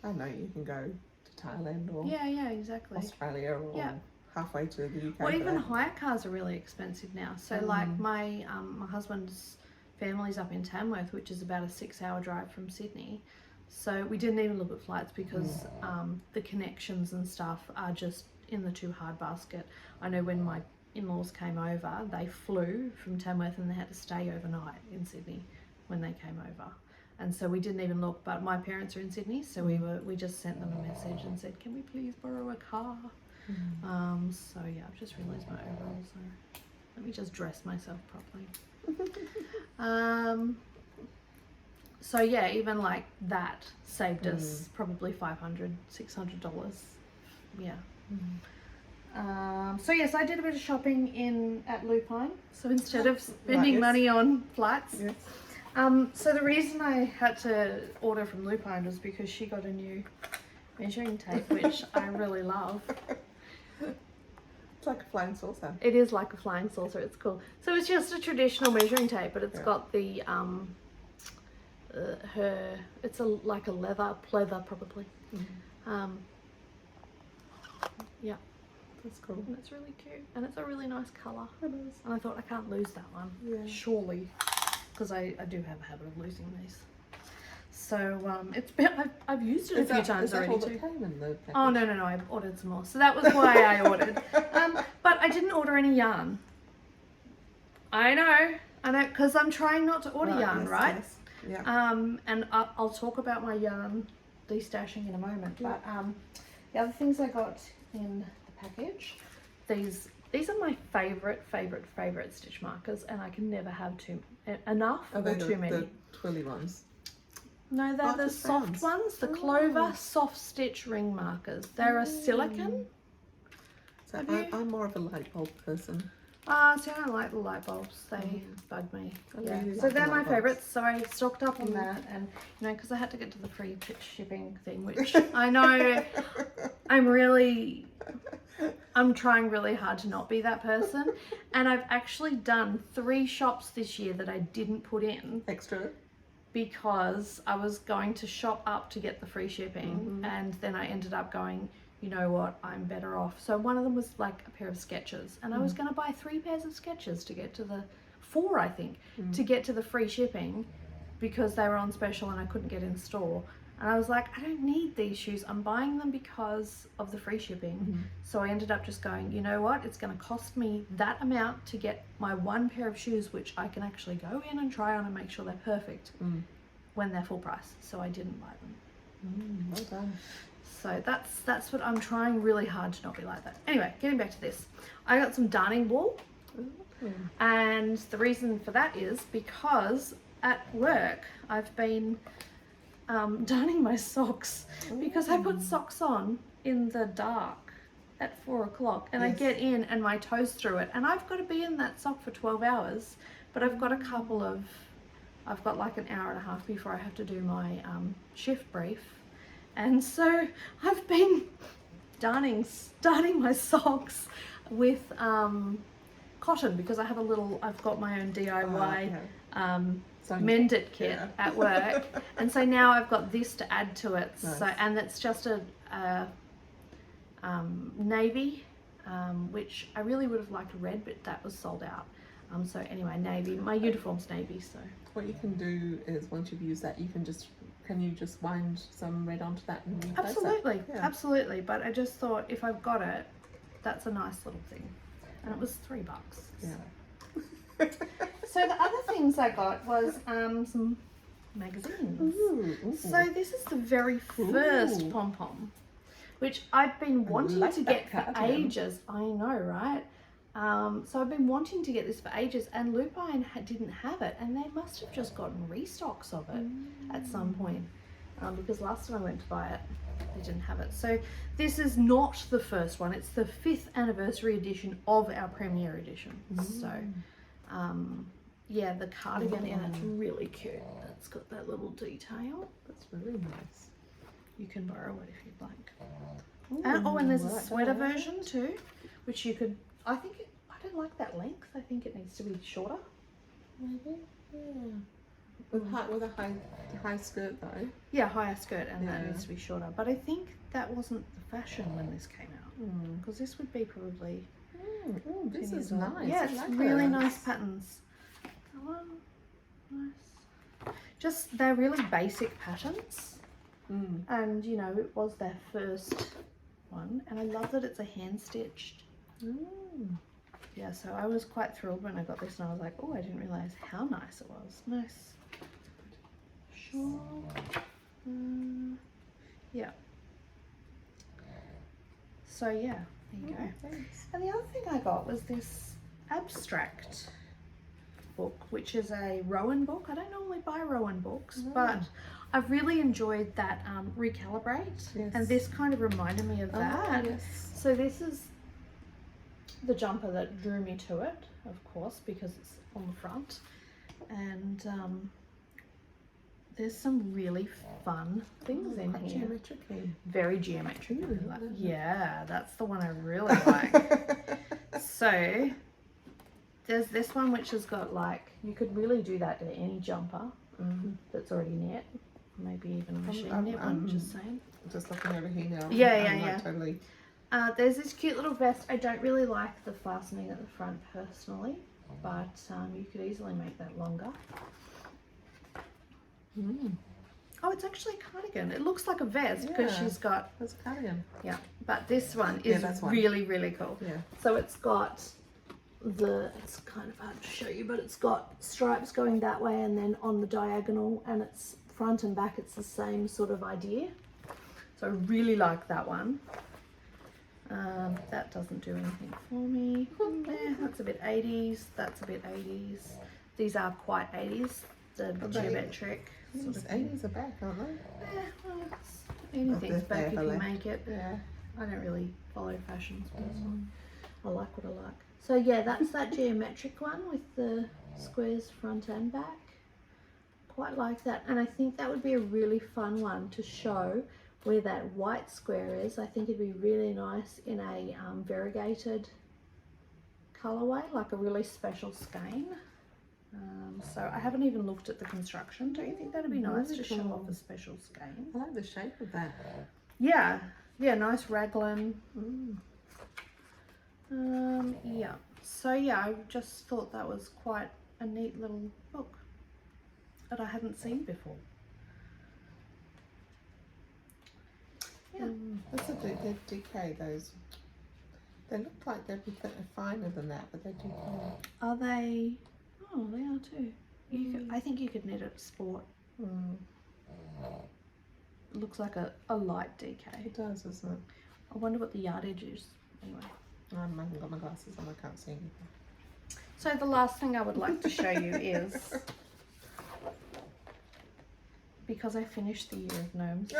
I don't know, you can go to Thailand or Yeah, exactly. Australia or halfway to the UK. Well, even hire cars are really expensive now. So like my husband's family's up in Tamworth, which is about a 6-hour drive from Sydney. So we didn't even look at flights because the connections and stuff are just in the too hard basket. I know when my in-laws came over, they flew from Tamworth and they had to stay overnight in Sydney when they came over. And so we didn't even look, but my parents are in Sydney, so we just sent them a message and said, can we please borrow a car? So yeah, I've just realised my overalls are, let me just dress myself properly. So yeah, even like that saved us probably $500, $600. Yeah. So yes, I did a bit of shopping at Lupine. So instead of spending money on flights, so the reason I had to order from Lupine was because she got a new measuring tape, which I really love. It's like a flying saucer. It is like a flying saucer. It's cool. So it's just a traditional measuring tape, but it's got the it's like a leather pleather probably. Yeah. That's cool. And it's really cute, and it's a really nice colour. It is. And I thought I can't lose that one, surely, because I do have a habit of losing these. So it's been, I've used it a few times already too. Oh no, I ordered some more, so that was why I ordered. But I didn't order any yarn. I know, because I'm trying not to order yarn, right? Yes. Yeah. And I'll talk about my yarn destashing in a moment. But the other things I got in the package, these are my favorite stitch markers, and I can never have enough or too many. The twirly ones. No, they're the soft ones, the Clover soft stitch ring markers. They're a silicone. So I'm more of a light bulb person. See, I don't like the light bulbs. They bug me. Yeah. really So like they're the my light favourites. So I stocked up on that, and you know, because I had to get to the free shipping thing, which I know I'm trying really hard to not be that person. And I've actually done 3 shops this year that I didn't put in. Extra. Because I was going to shop up to get the free shipping, and then I ended up going, you know what, I'm better off. So one of them was like a pair of Skechers, and I was going to buy 3 pairs of Skechers to get to the 4, I think, to get to the free shipping, because they were on special and I couldn't get in store. And I was like, I don't need these shoes. I'm buying them because of the free shipping. So I ended up just going, you know what? It's going to cost me that amount to get my 1 pair of shoes, which I can actually go in and try on and make sure they're perfect when they're full price. So I didn't buy them. Well done. So that's what I'm trying really hard to not be like that. Anyway, getting back to this. I got some darning wool. And the reason for that is because at work I've been darning my socks because I put socks on in the dark at 4 o'clock and I get in and my toes through it, and I've got to be in that sock for 12 hours But I've got I've got like an hour and a half before I have to do my shift brief. And so I've been starting my socks with cotton because I've got my own DIY mend it kit at work. And so now I've got this to add to it. Nice. So, and it's just a navy, which I really would have liked red, but that was sold out. So anyway, navy. My uniform's navy. So what you can do is once you've used that, can you just wind some red onto that and replace absolutely, it? Yeah. Absolutely. But I just thought if I've got it, that's a nice little thing, and it was $3. Yeah. So the other things I got was some magazines. Ooh. So this is the very first pom-pom, which I've been wanting to get for ages. I know, right? So I've been wanting to get this for ages, and Lupine didn't have it, and they must have just gotten restocks of it at some point, because last time I went to buy it, they didn't have it. So this is not the first one. It's the 5th anniversary edition of our premiere edition. So yeah, the cardigan in it's really cute. It's got that little detail. That's really nice. You can borrow it if you'd like. And there's a sweater version too, which you could, I don't like that length. I think it needs to be shorter. Maybe, yeah. With a high skirt though. Yeah, higher skirt, and that needs to be shorter. But I think that wasn't the fashion when this came out, because this would be probably. This is nice. Yeah, it's really nice patterns. Nice. Just they're really basic patterns, and you know it was their first one, and I love that it's a hand stitched. Yeah, so I was quite thrilled when I got this, and I was like, oh, I didn't realize how nice it was. Nice. Sure. Yeah. So yeah, there you go. Thanks. And the other thing I got was this abstract book, which is a Rowan book. I don't normally buy Rowan books, but I've really enjoyed that Recalibrate, and this kind of reminded me of that. Yes. So this is the jumper that drew me to it, of course, because it's on the front, and there's some really fun things in here. Geometrically. Very geometric. Yeah, that's the one I really like. So there's this one which has got like, you could really do that to any jumper that's already knit, maybe even a machine knit one, just saying. Just looking over here now. Yeah. Totally. There's this cute little vest. I don't really like the fastening at the front personally, but you could easily make that longer. Oh, it's actually a cardigan. It looks like a vest because she's got... That's a cardigan. Yeah, but this one is really, really cool. Yeah. So it's got it's kind of hard to show you, but it's got stripes going that way and then on the diagonal, and it's front and back, it's the same sort of idea. So I really like that one. That doesn't do anything for me. There, that's a bit 80s. That's a bit 80s. These are quite 80s. The geometric. Sort of 80s are back, aren't they? Yeah, well, anything's back if you make it. Yeah. I don't really follow fashions personally. I like what I like. So yeah, that's that geometric one with the squares front and back. Quite like that, and I think that would be a really fun one to show where that white square is. I think it'd be really nice in a variegated colorway, like a really special skein. So I haven't even looked at the construction. Don't you think that'd be nice to show off a special skein? I like the shape of that. Yeah, nice raglan. Yeah. So yeah, I just thought that was quite a neat little book that I hadn't seen before. Yeah. That's a good DK, those. They look like they'd be finer than that, but they're DK. Are they? Oh, they are too. You could, I think you could knit it sport. It looks like a light DK. It does, doesn't it? I wonder what the yardage is. Anyway. I haven't got my glasses on, I can't see anything. So the last thing I would like to show you is, because I finished the Year of Gnomes,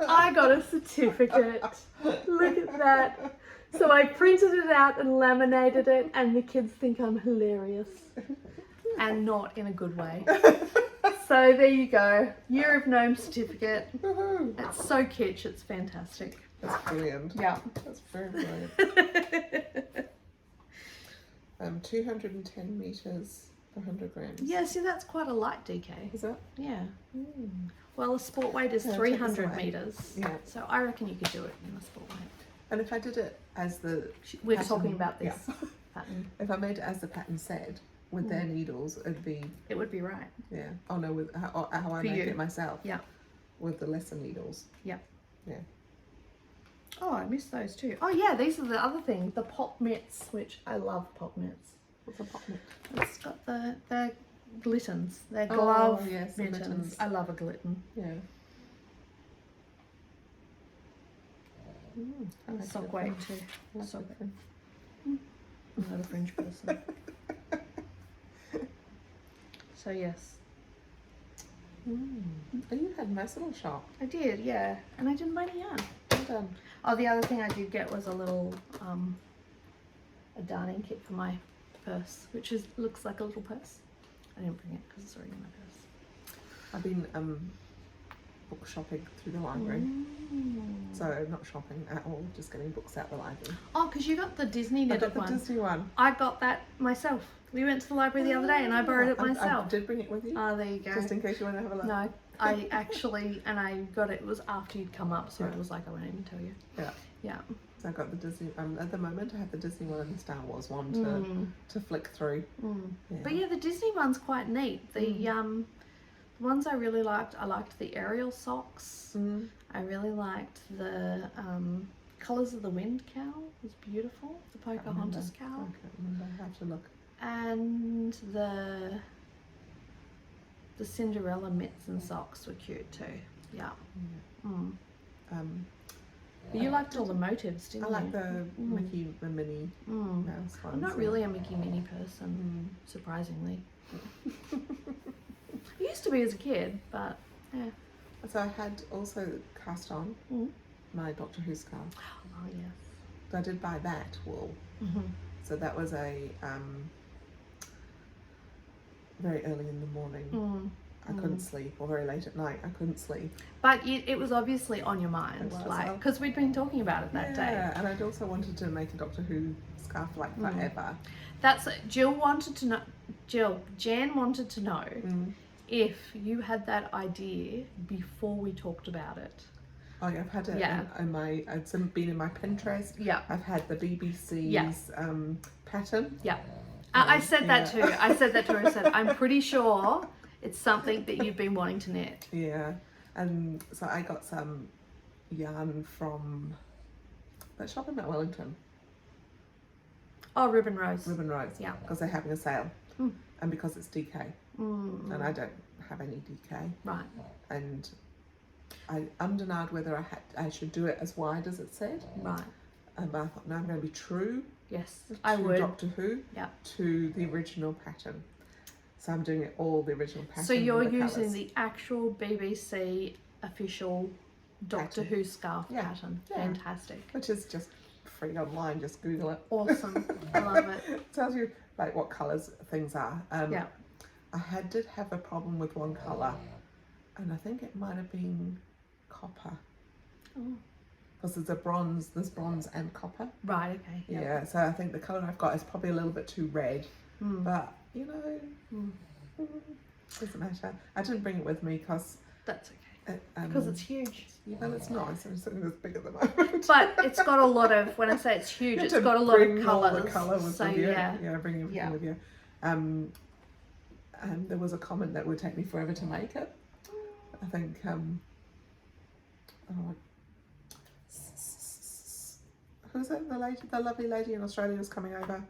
I got a certificate. Look at that. So I printed it out and laminated it, and the kids think I'm hilarious. And not in a good way. So there you go. Year of Gnome certificate. Woohoo. It's so kitsch, it's fantastic. That's brilliant. Yeah. That's very brilliant. 210 meters per 100 grams. Yeah, see, that's quite a light DK. Is that? Yeah. Mm. Well, a sport weight is Yeah, take 300 this away. meters. Yeah. So I reckon you could do it in a sport weight. And if I did it as the We're pattern- talking about this yeah. pattern. If I made it as the pattern said, with their needles, it'd be, It would be right. yeah. Oh no, with how I For make you. it myself. Yeah. With the lesser needles. Yeah. Yeah. Oh, I missed those too. Oh yeah, these are the other things. The pop mitts, which I love pop mitts. What's a pop mitt? It's got they're glittens. They're glove Oh, yes, the mittens. mittens. I love a glitten. Yeah. Mm, I And like sock it. weight too. I like Sock it. weight. I'm not a fringe person. So yes, Mm. Oh, you had a nice little shop. I did, yeah. And I didn't buy any yarn. Well done. Oh, the other thing I did get was a little a darning kit for my purse, which looks like a little purse. I didn't bring it because it's already in my purse. I've been book shopping through the library. Mm. So not shopping at all, just getting books out the library. Oh, because you got the Disney I knitted got the one. Disney one. I got that myself. We went to the library the other day and I borrowed it I myself. did bring it with you, Oh, there you go. just in case you want to have a look. No, I actually, and I got it was after you'd come up, so it was like I won't even tell you. Yeah. Yeah. So I got the Disney. At the moment, I have the Disney one and the Star Wars one to flick through. Mm. Yeah. But yeah, the Disney one's quite neat. The ones I really liked the Ariel socks. Mm. I really liked the Colours of the Wind cowl. It was beautiful. The Pocahontas I cowl. can't remember. I have to look. And the Cinderella mitts and socks were cute too. Yeah. Mm. But you liked all the motives, didn't I you? like the Mickey and Minnie Mm. mouse ones. I'm not really a Mickey Minnie person, surprisingly. I used to be as a kid, but yeah. So I had also cast on my Doctor Who scarf. Oh yes. So I did buy that wool. Mm-hmm. So that was a very early in the morning. I couldn't sleep, or very late at night. I couldn't sleep. But it was obviously on your mind, It was. like because we'd been talking about it that day. Yeah, and I'd also wanted to make a Doctor Who scarf like forever. That's it. Jan wanted to know if you had that idea before we talked about it. Oh yeah, I've had it in my. It's been in my Pinterest. Yeah. I've had the BBC's pattern. Yeah. I said that too. I said that to her. I said, I'm pretty sure it's something that you've been wanting to knit. Yeah, and so I got some yarn from that shop in Mount Wellington. Oh, Ribbon Rose. Ribbon Rose. Yeah. Because they're having a sale, and because it's DK, and I don't have any DK, Right. and I undenied whether I should do it as wide as it said. Right. But I thought, no, I'm going to be true Yes, to I would. Doctor Who, Yeah. to the original pattern. So I'm doing it all the original pattern. So you're with the using colours. the actual BBC official Doctor Pattern. Who scarf Yeah. pattern. Yeah. Fantastic. Which is just free online, just Google it. Awesome. I love it. It tells you like what colours things are. Yeah. I did have a problem with one colour, and I think it might have been copper. Oh. Because there's bronze and copper. Right, okay. Yep. Yeah, so I think the colour I've got is probably a little bit too red, but you know, doesn't matter. I didn't bring it with me because That's okay. Because it's huge. well, it's not. It's something that's big at the moment. But it's got a lot of, when I say it's huge, it's To got a lot of bring all colours. the colour with So you. yeah. Yeah, bring everything with you. And there was a comment that would take me forever to make it. I think who's it? The lovely lady in Australia was coming over.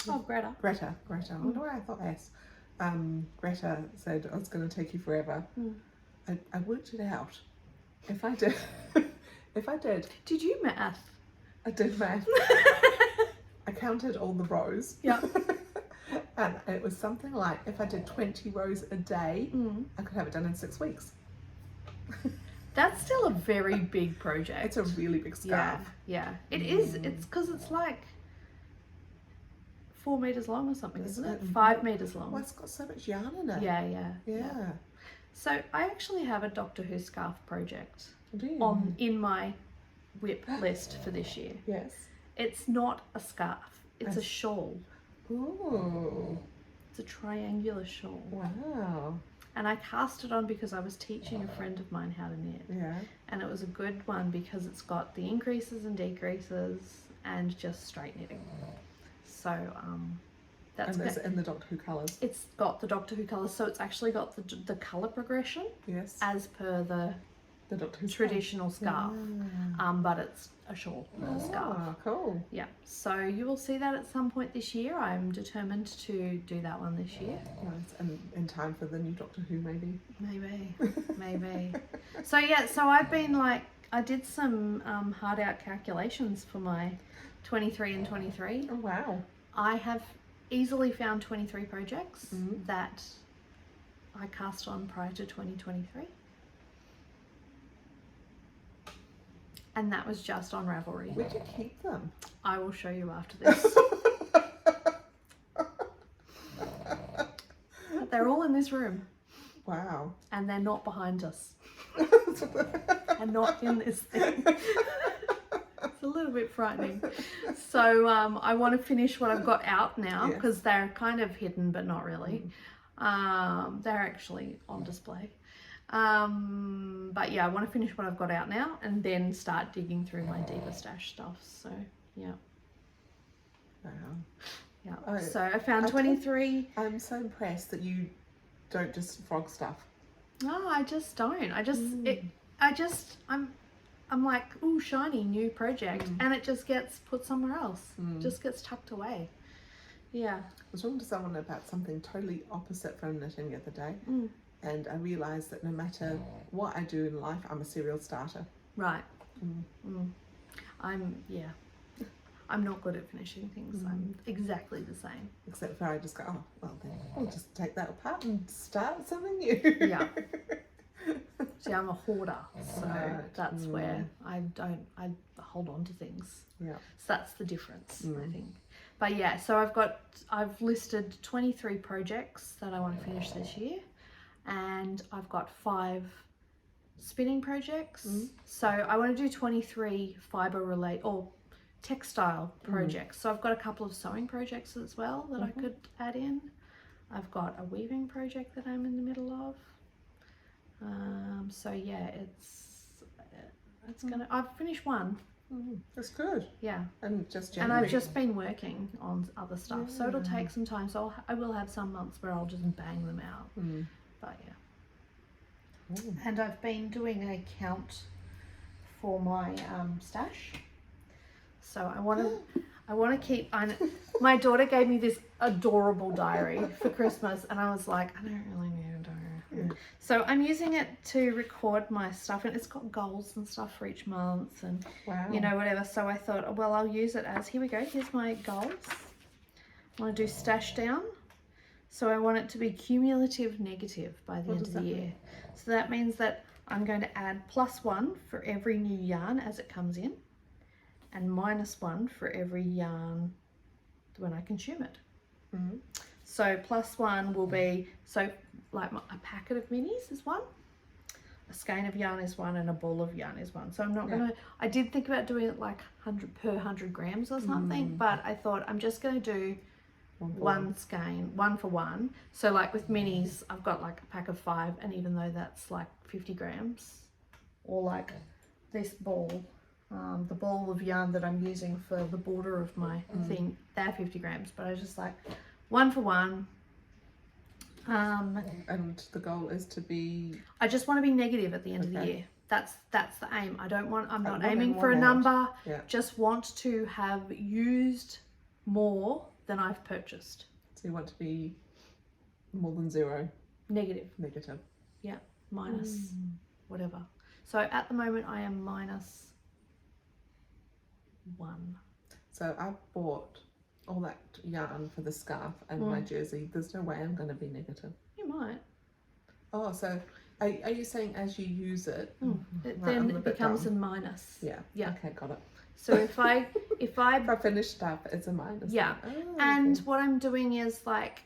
Oh, Greta. Greta. I wonder why I thought S. Greta said, "Oh, it's going to take you forever." I worked it out. If I did, Did you math? I did math. I counted all the rows. Yeah. And it was something like, if I did 20 rows a day, I could have it done in 6 weeks. That's still a very big project. It's a really big scarf. Yeah. It is. It's because it's like 4 meters long or something, isn't it? 5 meters long. Well, it's got so much yarn in it. Yeah. So I actually have a Doctor Who scarf project Do you? in my whip list for this year. Yes. It's not a scarf. It's a shawl. Ooh. It's a triangular shawl. Wow. And I cast it on because I was teaching a friend of mine how to knit. Yeah. And it was a good one because it's got the increases and decreases and just straight knitting. So that's and it's in the Doctor Who colours. It's got the Doctor Who colours, so it's actually got the colour progression. Yes. As per the Doctor Who traditional scarf. But it's a shawl, not a scarf. Oh, cool. Yeah. So you will see that at some point this year. I'm determined to do that one this year. Nice. And in time for the new Doctor Who, maybe. Maybe. So yeah, so I've been I did some hard out calculations for my 23 and 23. Oh, wow. I have easily found 23 projects that I cast on prior to 2023. And that was just on Ravelry. Where'd you keep them? I will show you after this. But they're all in this room. Wow. And they're not behind us. And not in this thing. It's a little bit frightening. So I want to finish what I've got out now because they're kind of hidden but not really. They're actually on display. But yeah, I want to finish what I've got out now and then start digging through my deeper stash stuff. So yeah. Wow. Yeah. Oh, so I found 23. I'm so impressed that you don't just frog stuff. No, I just don't. I'm like, ooh, shiny new project, and it just gets put somewhere else. Just gets tucked away. Yeah. I was talking to someone about something totally opposite from knitting the other day, and I realised that no matter what I do in life, I'm a serial starter. Right. I'm not good at finishing things. I'm exactly the same. Except for I just go, oh, well then, I'll just take that apart and start something new. Yeah. See, I'm a hoarder, so that's where I hold on to things. Yeah. So that's the difference, I think. But yeah, so I've listed 23 projects that I want to finish this year, and I've got 5 spinning projects. So I want to do 23 fibre related or textile projects. So I've got a couple of sewing projects as well that I could add in. I've got a weaving project that I'm in the middle of. So yeah, it's gonna. I've finished one. That's good. Yeah. And just and I've just been working on other stuff, so it'll take some time. So I will have some months where I'll just bang them out. But yeah. And I've been doing a count for my stash. So I want to keep. My daughter gave me this adorable diary for Christmas, and I was like, I don't really need a diary. So I'm using it to record my stuff, and it's got goals and stuff for each month, and you know, whatever. So I thought, well, I'll use it as, here we go. Here's my goals. I want to do stash down. So I want it to be cumulative negative by the end of the year. So that means that I'm going to add +1 for every new yarn as it comes in, and -1 for every yarn when I consume it. So +1 will be, so like a packet of minis is 1, a skein of yarn is 1, and a ball of yarn is 1. So I'm not gonna, I did think about doing it like 100 per 100 grams or something, but I thought I'm just gonna do one skein, 1 for 1. So like with minis, I've got like a pack of 5, and even though that's like 50 grams, or like this ball, the ball of yarn that I'm using for the border of my thing, they're 50 grams, but I was just like 1 for 1. And the goal is to be... I just want to be negative at the end of the year. That's the aim. I'm not aiming for a number. Just want to have used more than I've purchased. So you want to be more than 0? Negative. Negative. Yeah, minus whatever. So at the moment I am -1. So I bought all that yarn for the scarf and my jersey. There's no way I'm going to be negative. You might. Oh, so Are you saying as you use it? It Right, then I'm a it bit becomes dumb. a minus. Yeah. Yeah. Okay, got it. So if I If I finish stuff, it's a minus. Yeah. Oh, and okay. what I'm doing is like,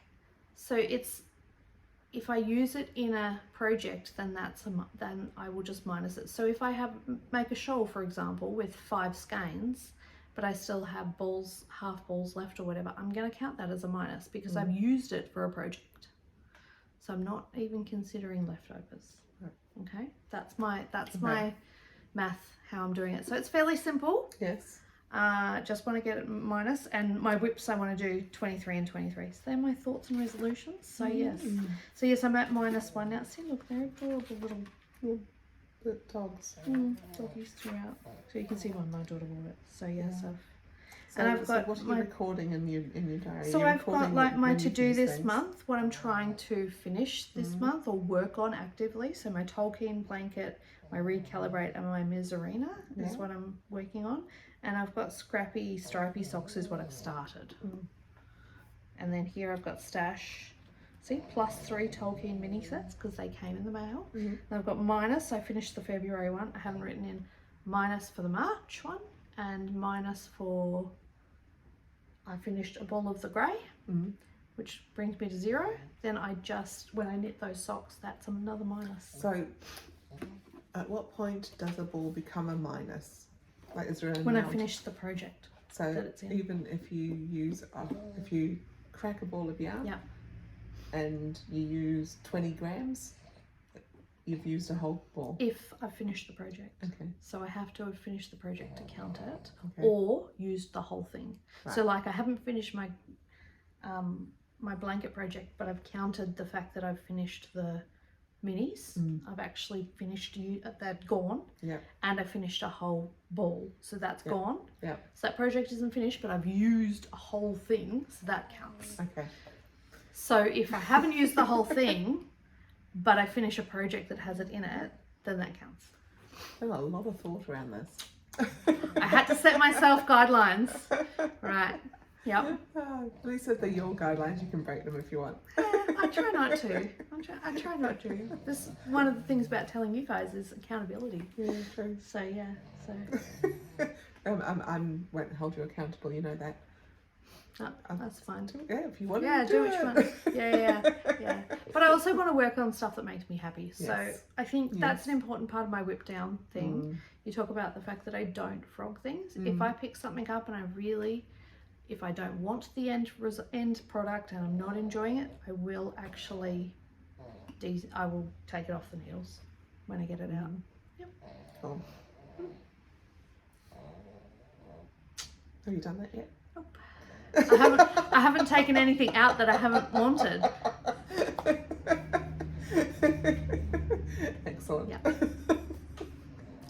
so it's, if I use it in a project, then then I will just minus it. So if I make a shawl, for example, with 5 skeins, but I still have half balls left or whatever, I'm going to count that as a minus because I've used it for a project. So I'm not even considering leftovers. Right. Okay, that's my math, how I'm doing it. So it's fairly simple. Yes. Just want to get it minus, and my whips I want to do 23 and 23. So they're my thoughts and resolutions. So yes, I'm at -1 now. See, look, they're adorable little Dogs. doggies throughout. So you can see one my daughter wore it. So yes, So, and I've got what are you recording in your diary? So I've got like my to-do this things? month, what I'm trying to finish this month or work on actively. So my Tolkien blanket, my Recalibrate, and my Miserina is what I'm working on. And I've got Scrappy Stripy Socks is what I've started. And then here I've got Stash, see, +3 Tolkien mini sets because they came in the mail. And I've got minus, I finished the February one. I haven't written in minus for the March one, and minus for, I finished A Ball of the Grey, which brings me to 0. Then when I knit those socks, that's another minus. So at what point does a ball become a minus? Like, is there an When I amount? finish the project. So even if you if you crack a ball of yarn and you use 20 grams, you've used a whole ball. If I've finished the project. Okay. So I have to have finished the project to count it, Okay. or used the whole thing. Right. So like I haven't finished my my blanket project, but I've counted the fact that I've finished the minis. I've actually finished that gone. Yeah. And I finished a whole ball, so that's gone. Yeah. So that project isn't finished, but I've used a whole thing, so that counts. Okay. So if I haven't used the whole thing, but I finish a project that has it in it, then that counts. There's a lot of thought around this. I had to set myself guidelines. Right. Yep. At least if they're your guidelines, you can break them if you want. I try not to. I try not to. This one of the things about telling you guys is accountability. Yeah, true. So yeah. So I won't hold you accountable. You know that. no, that's fine. Yeah, if you want Yeah, to do what you want. Yeah. But I also want to work on stuff that makes me happy. So Yes. I think that's an important part of my whip down thing. You talk about the fact that I don't frog things. If I pick something up and if I don't want the end product and I'm not enjoying it, I will actually I will take it off the needles when I get it out. Yep. Cool. Have you done that yet? Nope. I haven't taken anything out that I haven't wanted. Excellent. Yeah.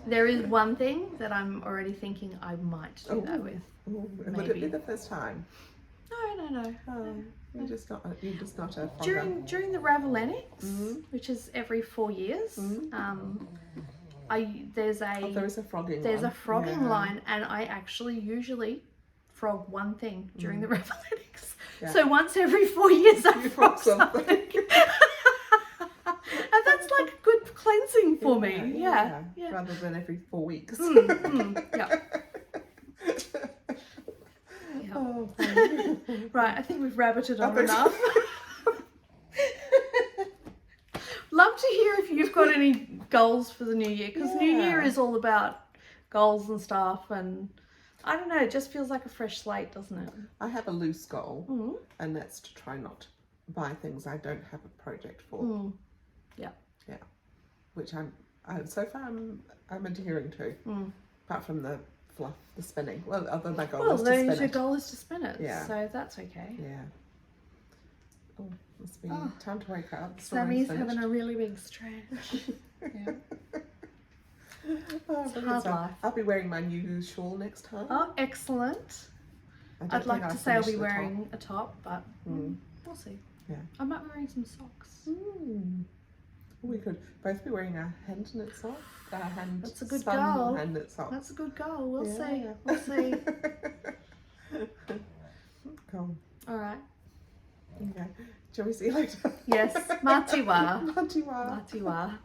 There is one thing that I'm already thinking I might do that with. Would it be the first time? No. You're just not a frogger. During the Ravelenics, which is every 4 years, there's a frogging a frogging line, and I actually usually frog one thing during the Ravelenics. Yeah. So once every 4 years I frog something. And that's like a good cleansing for me. Yeah. Rather than every 4 weeks. Yeah. Oh, right, I think we've rabbited on enough. Love to hear if you've got any goals for the new year, because New Year is all about goals and stuff, and I don't know, it just feels like a fresh slate, doesn't it? I have a loose goal, and that's to try not to buy things I don't have a project for. Yeah. Which so far I'm adhering to, apart from the fluff, the spinning. Well, other my goal is to spin it. Your goal is to spin it. Yeah. So that's okay. Yeah. Oh, must be time to wake up. Sammy's having a really big stretch. Yeah. Oh, it's a hard life. I'll be wearing my new shawl next time. Oh, excellent. I'd like to say I'll be wearing a top, but we'll see. Yeah. I might be wearing some socks. We could both be wearing our hand knit socks. That's a good goal. Hand knit socks. That's a good goal. We'll see. We'll see. Cool. All right. Okay. Shall we see you later? Yes, matiwa. Matiwa. Matiwa.